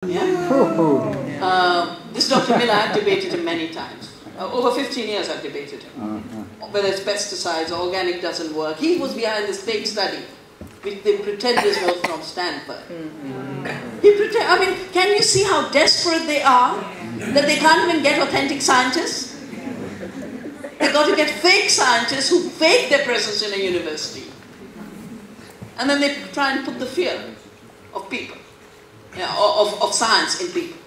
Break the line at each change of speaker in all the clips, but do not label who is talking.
Yeah? This Dr. Miller, I've debated him many times. Over 15 years I've debated him. Whether it's pesticides, organic doesn't work. He was behind this fake study, which they pretenders were from Stanford. I mean, can you see how desperate they are? That they can't even get authentic scientists? They've got to get fake scientists who fake their presence in a university. And then they try and put the fear of people, of science in people.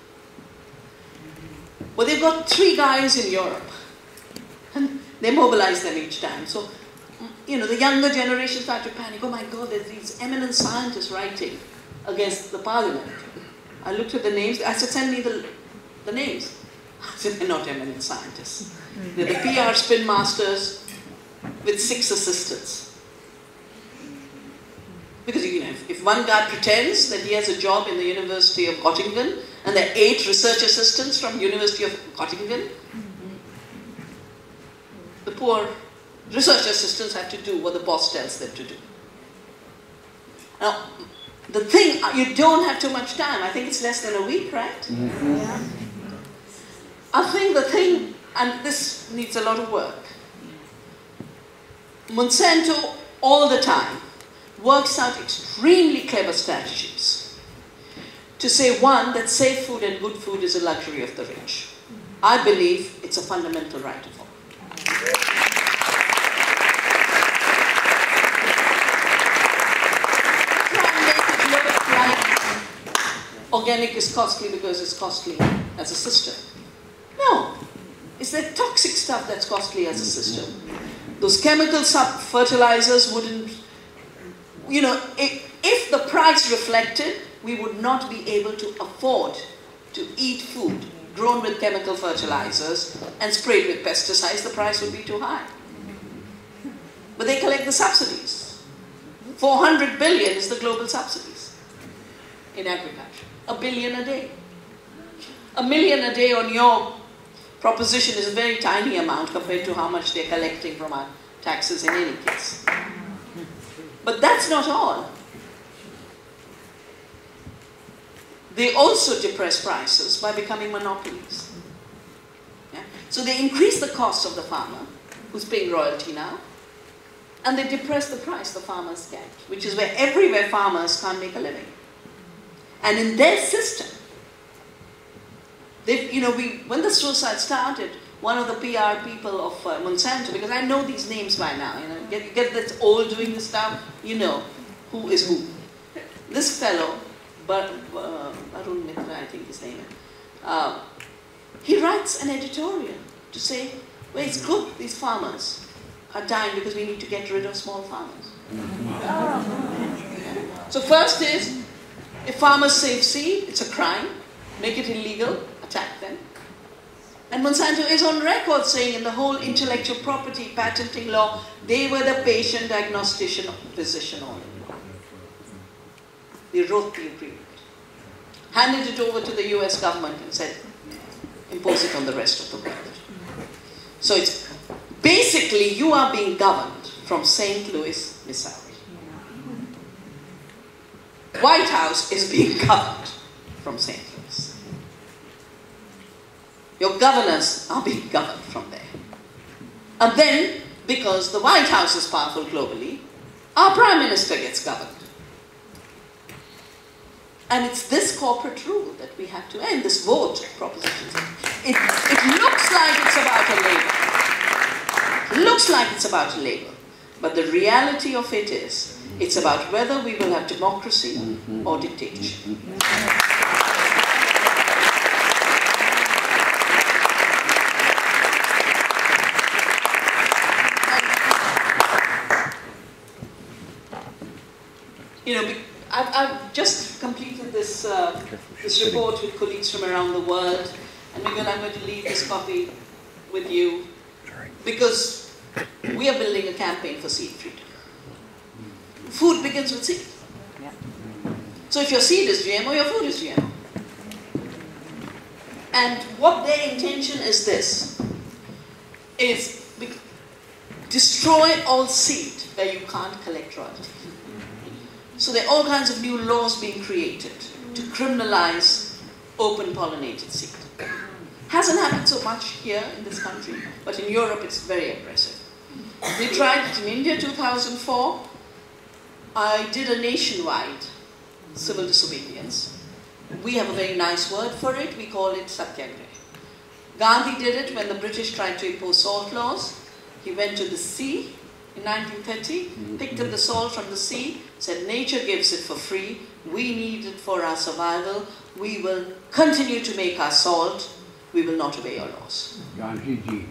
But they've got 3 guys in Europe, and they mobilize them each time. So, you know, the younger generation start to panic. Oh my God, there's these eminent scientists writing against the parliament. I looked at the names. I said, send me the names. I said, they're not eminent scientists. They're the PR spin masters with 6 assistants. Because, you know, if one guy pretends that he has a job in the University of Göttingen, and there are 8 research assistants from University of Göttingen, the poor research assistants have to do what the boss tells them to do. Now, the thing, you don't have too much time. I think it's less than a week, right? Yeah. I think the thing, and this needs a lot of work, Monsanto all the time works out extremely clever strategies to say, one, that safe food and good food is a luxury of the rich. I believe it's a fundamental right of all. Try and make it look like organic is costly because it's costly as a system. No, it's the toxic stuff that's costly as a system. Those chemical fertilizers wouldn't, you know, if the price reflected, we would not be able to afford to eat food grown with chemical fertilizers and sprayed with pesticides. The price would be too high. But they collect the subsidies. 400 billion is the global subsidies in agriculture. $1 billion a day. $1 million a day on your proposition is a very tiny amount compared to how much they're collecting from our taxes in any case. But that's not all. They also depress prices by becoming monopolies. Yeah? So they increase the cost of the farmer, who's paying royalty now, and they depress the price the farmers get, which is where everywhere farmers can't make a living. And in their system, you know, when the suicide started, one of the PR people of Monsanto, because I know these names by now, you know, get that old doing this stuff, you know who is who. This fellow, Arun Mitra, I think his name is, he writes an editorial to say, well, it's good these farmers are dying because we need to get rid of small farmers. So first is, if farmers save seed, it's a crime, make it illegal, attack them. And Monsanto is on record saying in the whole intellectual property patenting law, they were the patient diagnostician physician only. They wrote the agreement, handed it over to the US government and said, impose it on the rest of the world. So it's basically you are being governed from St. Louis, Missouri. White House is being governed from St. Louis. Your governors are being governed from there. And then, because the White House is powerful globally, our Prime Minister gets governed. And it's this corporate rule that we have to end, this vote proposition. It looks like it's about a label. It looks like it's about a label. But the reality of it is, it's about whether we will have democracy or dictatorship. You know, I've just completed this report with colleagues from around the world, and Miguel, I'm going to leave this copy with you because we are building a campaign for seed freedom. Food begins with seed. So if your seed is GMO, your food is GMO. And what their intention is this, is destroy all seed where you can't collect royalty. So there are all kinds of new laws being created to criminalize open pollinated seed. Hasn't happened so much here in this country, but in Europe it's very aggressive. They tried it in India 2004. I did a nationwide civil disobedience. We have a very nice word for it. We call it satyagraha. Gandhi did it when the British tried to impose salt laws. He went to the sea in 1930, picked up the salt from the sea, said nature gives it for free, we need it for our survival, we will continue to make our salt, we will not obey your laws.
Gandhi ji.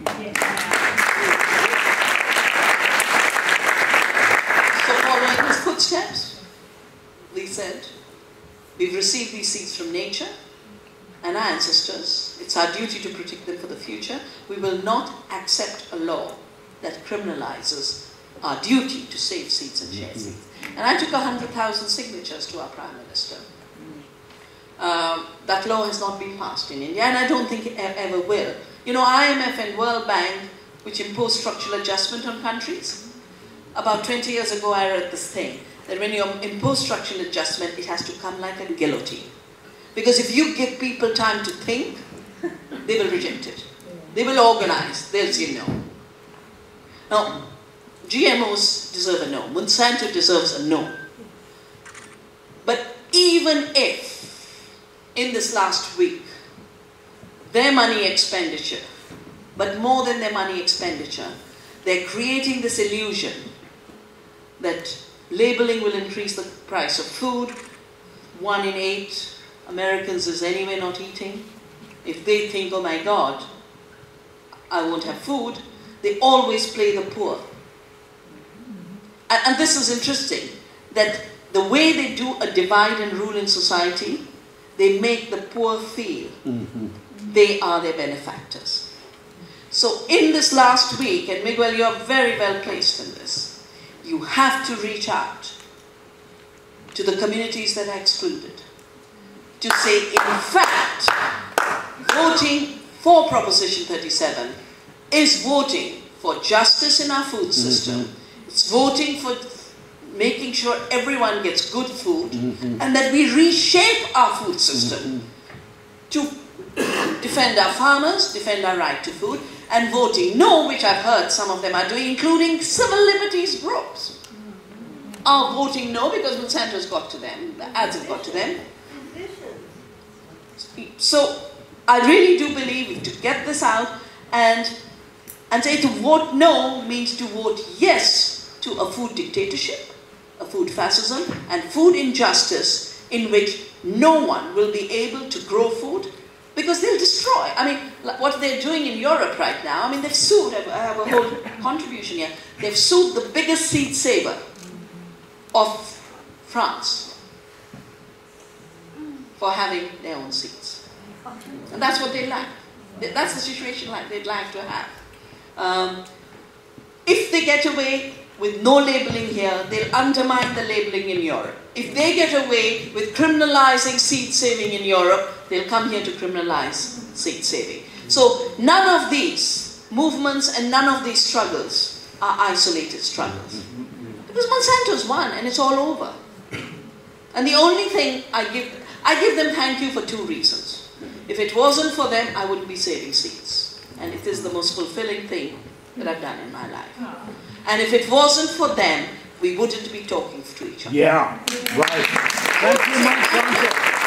So following his footsteps, we said, we've received these seeds from nature and our ancestors, it's our duty to protect them for the future, we will not accept a law that criminalizes our duty to save seeds and share seeds. And I took 100,000 signatures to our Prime Minister. That law has not been passed in India, and I don't think it ever will. You know, IMF and World Bank, which impose structural adjustment on countries, about 20 years ago I read this thing, that when you impose structural adjustment, it has to come like a guillotine. Because if you give people time to think, they will reject it. They will organize, they'll say no. Now, GMOs deserve a no. Monsanto deserves a no. But even if, in this last week, their money expenditure, but more than their money expenditure, they're creating this illusion that labeling will increase the price of food. 1 in 8 Americans is anyway not eating. If they think, oh my God, I won't have food, they always play the poor. And this is interesting, that the way they do a divide and rule in society, they make the poor feel they are their benefactors. So in this last week, and Miguel, you are very well placed in this, you have to reach out to the communities that are excluded, to say, in fact, voting for Proposition 37 is voting for justice in our food system. It's voting for making sure everyone gets good food, and that we reshape our food system to defend our farmers, defend our right to food, and voting no, which I've heard some of them are doing, including civil liberties groups, are voting no because Monsanto's got to them, the ads have got to them. So I really do believe to get this out and say to vote no means to vote yes to a food dictatorship, a food fascism, and food injustice in which no one will be able to grow food because they'll destroy. I mean, what they're doing in Europe right now, I mean, they've sued, I have a whole contribution here, they've sued the biggest seed saver of France for having their own seeds. And that's what they like. That's the situation like they'd like to have. If they get away with no labeling here, they'll undermine the labeling in Europe. If they get away with criminalizing seed saving in Europe, they'll come here to criminalize seed saving. So none of these movements and none of these struggles are isolated struggles. Because Monsanto's won and it's all over. And the only thing I give them thank you for 2 reasons. If it wasn't for them, I wouldn't be saving seeds. And it is the most fulfilling thing that I've done in my life. And if it wasn't for them, we wouldn't be talking to each other.
Yeah, right. Thank you, Monsanto.